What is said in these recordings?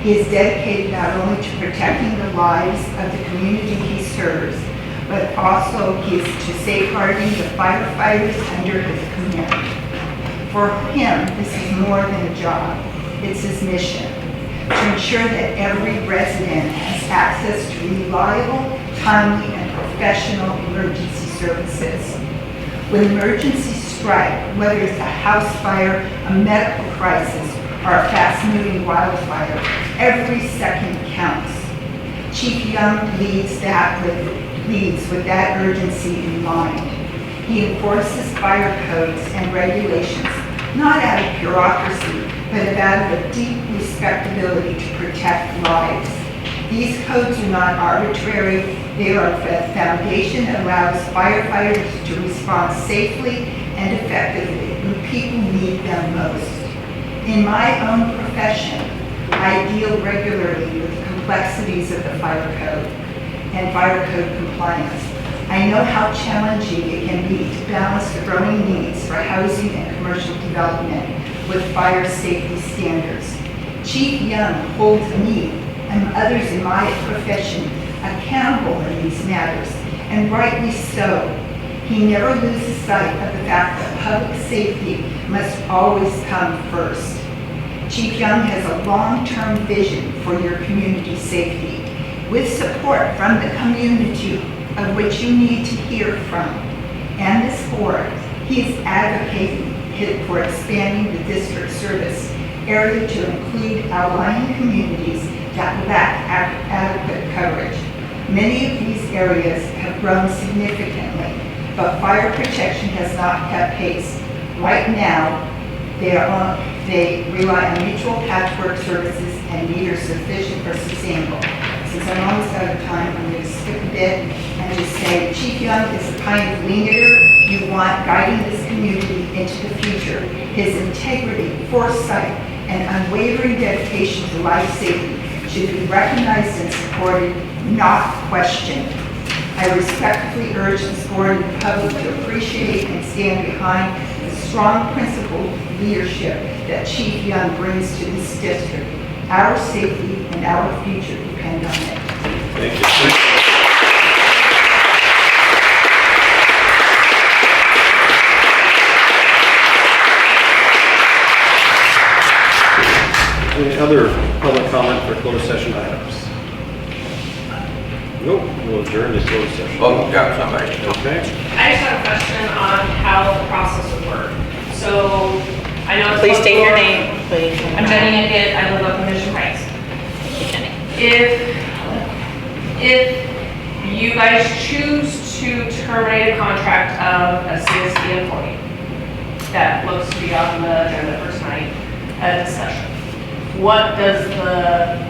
He is dedicated not only to protecting the lives of the community he serves, but also he is to safeguarding the firefighters under his command. For him, this is more than a job. It's his mission to ensure that every resident has access to reliable, timely, and professional emergency services. When emergencies strike, whether it's a house fire, a medical crisis, or a fast-moving wildfire, every second counts. Chief Young leads with that urgency in mind. He enforces fire codes and regulations, not out of bureaucracy, but out of a deep respectability to protect lives. These codes are not arbitrary. They are a foundation that allows firefighters to respond safely and effectively when people need them most. In my own profession, I deal regularly with the complexities of the fire code and fire code compliance. I know how challenging it can be to balance the growing needs for housing and commercial development with fire safety standards. Chief Young holds me and others in my profession accountable in these matters, and rightly so. He never loses sight of the fact that public safety must always come first. Chief Young has a long-term vision for your community safety, with support from the community, of which you need to hear from, and this board. He is advocating for expanding the district service area to include outlying communities that lack adequate coverage. Many of these areas have grown significantly, but fire protection has not kept pace. Right now, they rely on mutual patchwork services and neither sufficient or sustainable. Since I'm almost out of time, I'm going to skip a bit and just say Chief Young is the kind of leader you want guiding this community into the future. His integrity, foresight, and unwavering dedication to life safety should be recognized and supported, not questioned. I respectfully urge this board and the public to appreciate and stand behind the strong principled leadership that Chief Young brings to this district. Our safety and our future depend on it. Thank you. Any other public comment for closed session items? Nope, we'll adjourn this closed session. Oh, got somebody. Okay. I just have a question on how the process would work. So, I know it's. Please state your name, please. I'm Jenny Nickett, I live up in Mission Heights. If you guys choose to terminate a contract of a C.S.D. employee that looks to be on the agenda for tonight at a discussion, what does the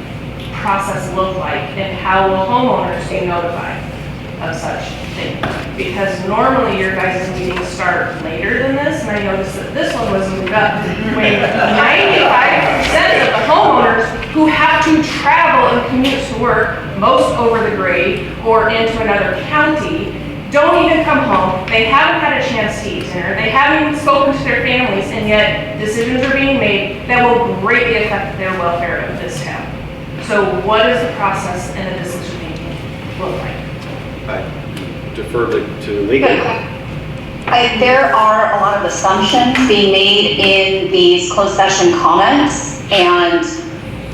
process look like and how will homeowners be notified of such thing? Because normally your guys' meetings start later than this, and I noticed that this one was moved up. When 95% of the homeowners who have to travel and commute to work, most over the grade or into another county, don't even come home, they haven't had a chance to eat dinner, they haven't even spoken to their families, and yet decisions are being made that will greatly affect their welfare of this town. So what does the process and the decision making look like? I defer to legal. There are a lot of assumptions being made in these closed session comments, and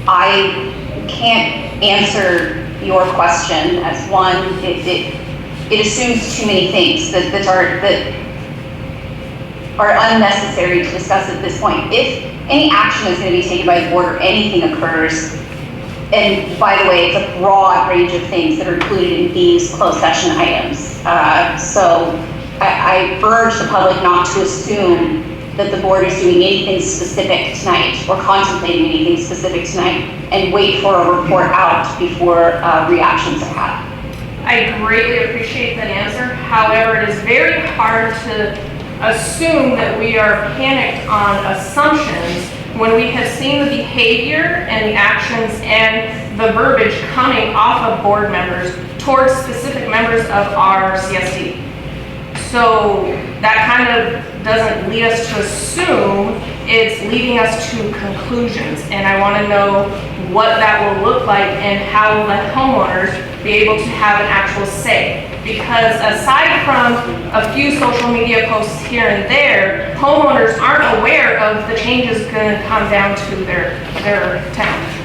I can't answer your question as one. It assumes too many things that are unnecessary to discuss at this point. If any action is going to be taken by the board or anything occurs, and by the way, it's a broad range of things that are included in these closed session items. So I urge the public not to assume that the board is doing anything specific tonight or contemplating anything specific tonight and wait for a report out before reactions are had. I greatly appreciate that answer. However, it is very hard to assume that we are panicked on assumptions when we have seen the behavior and the actions and the verbiage coming off of board members towards specific members of our C.S.D. So that kind of doesn't lead us to assume, it's leading us to conclusions. And I want to know what that will look like and how will the homeowners be able to have an actual say. Because aside from a few social media posts here and there, homeowners aren't aware of the changes going to come down to their town.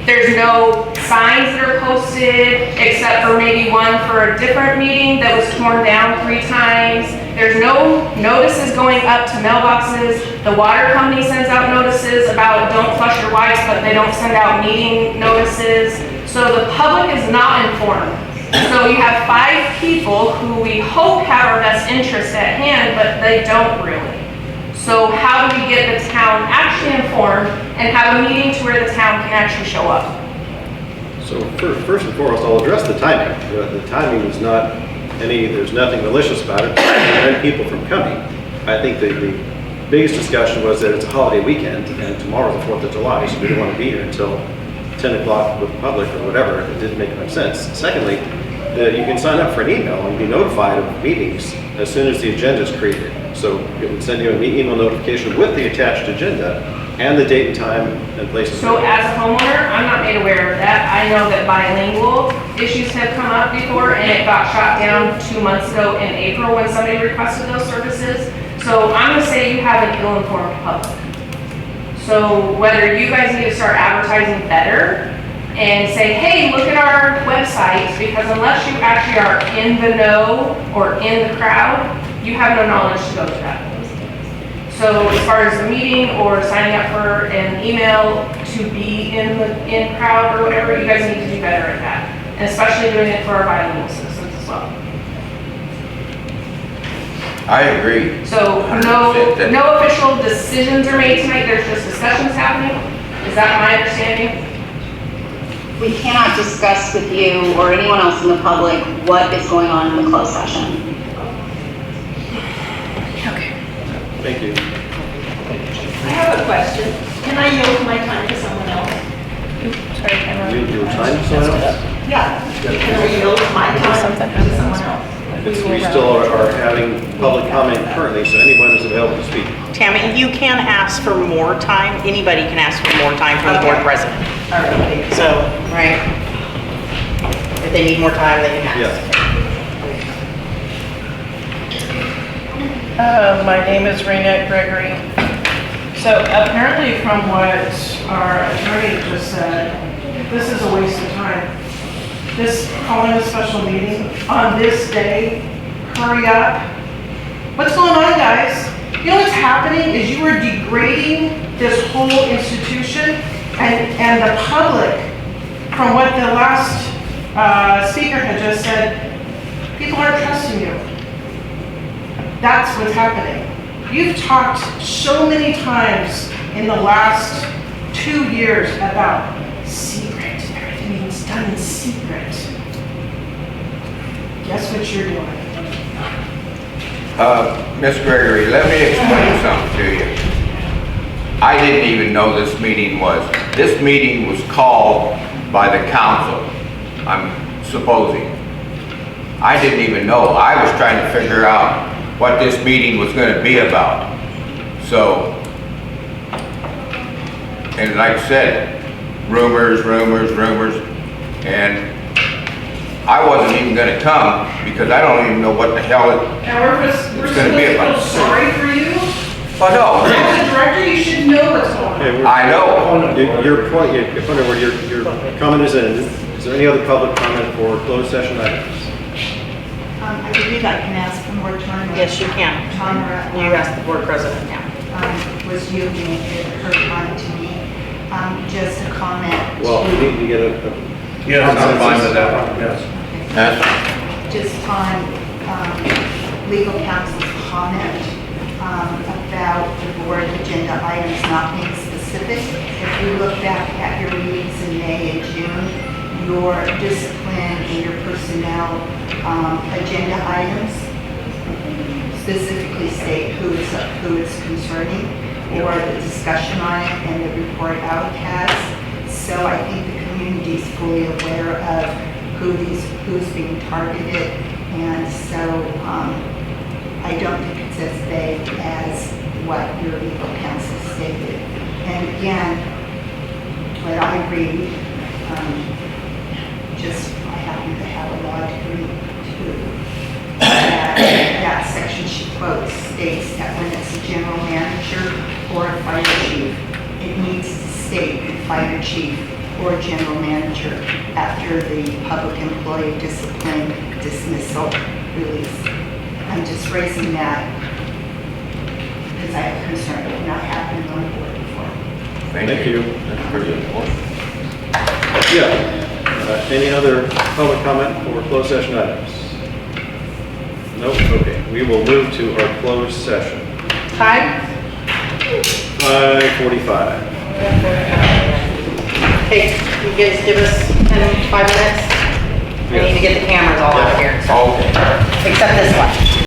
There's no signs that are posted, except for maybe one for a different meeting that was torn down 3 times. There's no notices going up to mailboxes. The water company sends out notices about don't flush your wipes, but they don't send out meeting notices. So the public is not informed. So you have 5 people who we hope have our best interest at hand, but they don't really. So how do we get the town actually informed and have a meeting to where the town can actually show up? So first and foremost, I'll address the timing. The timing is not there's nothing malicious about it to prevent people from coming. I think the biggest discussion was that it's a holiday weekend and tomorrow's the 4th of July, so we don't want to be here until 10 o'clock with the public or whatever. It didn't make much sense. Secondly, you can sign up for an email and be notified of meetings as soon as the agenda is created. So it would send you an email notification with the attached agenda and the date and time and place. So as a homeowner, I'm not made aware of that. I know that bilingual issues have come up before and it got shot down 2 months ago in April when somebody requested those services. So I'm gonna say you have an ill-informed public. So whether you guys need to start advertising better and say, hey, look at our website, because unless you actually are in the know or in the crowd, you have no knowledge to go to that. So as far as the meeting or signing up for an email to be in crowd or whatever, you guys need to do better at that. And especially doing it for our bilingual citizens as well. I agree. So no official decisions are made tonight, there's just discussions happening? Is that my understanding? We cannot discuss with you or anyone else in the public what is going on in the closed session. Okay. Thank you. I have a question. Can I yield my time to someone else? Your time to sign up? Yeah. Can I yield my time to someone else? We still are having public comment currently, so anyone is available to speak. Tammy, you can ask for more time. Anybody can ask for more time from the board president. All right, thank you. So, right? If they need more time, they can ask. Yes. My name is Rainette Gregory. So apparently from what our attorney just said, this is a waste of time. This calling a special meeting on this day, hurry up. What's going on, guys? You know what's happening is you are degrading this whole institution and the public. From what the last speaker had just said, people aren't trusting you. That's what's happening. You've talked so many times in the last 2 years about secret. Everything's done in secret. Guess what you're doing? Ms. Gregory, let me explain something to you. I didn't even know this meeting was called by the council, I'm supposing. I didn't even know. I was trying to figure out what this meeting was going to be about. So, and like I said, rumors, and I wasn't even going to come because I don't even know what the hell And we're gonna supposed be to about. feel sorry for you? Well, no, As a director, you should know what's going on. Okay, I know. Your point where your comment is ended. Is there any other public comment for closed session items? I believe I can ask for more time. Yes, you can. Tamara, You ask the board president now. was yielding her time to me. Just a comment. Well, we need to get a Yes, I'm fine with that, yes. Just on legal counsel's comment about the board agenda items not being specific. If you look back at your meetings in May and June, your discipline and your personnel agenda items specifically state who it's concerning or the discussion on it and the report out has. So I think the community is fully aware of who's being targeted, and so I don't think it's as vague as what your legal counsel stated. And again, what I read, I happen to have a law degree too. That section she quotes states that when it's a general manager or a fire chief, it needs to state fire chief or general manager after the public employee discipline dismissal release. I'm just raising that because I have concern it not happened on the board before. Thank you. That's pretty important. Yeah. Any other public comment for closed session items? Nope, okay. We will move to our closed session. Time? 5:45. Hey, you guys give us 5 minutes? I need to get the cameras all out of here, so, Okay. except this one.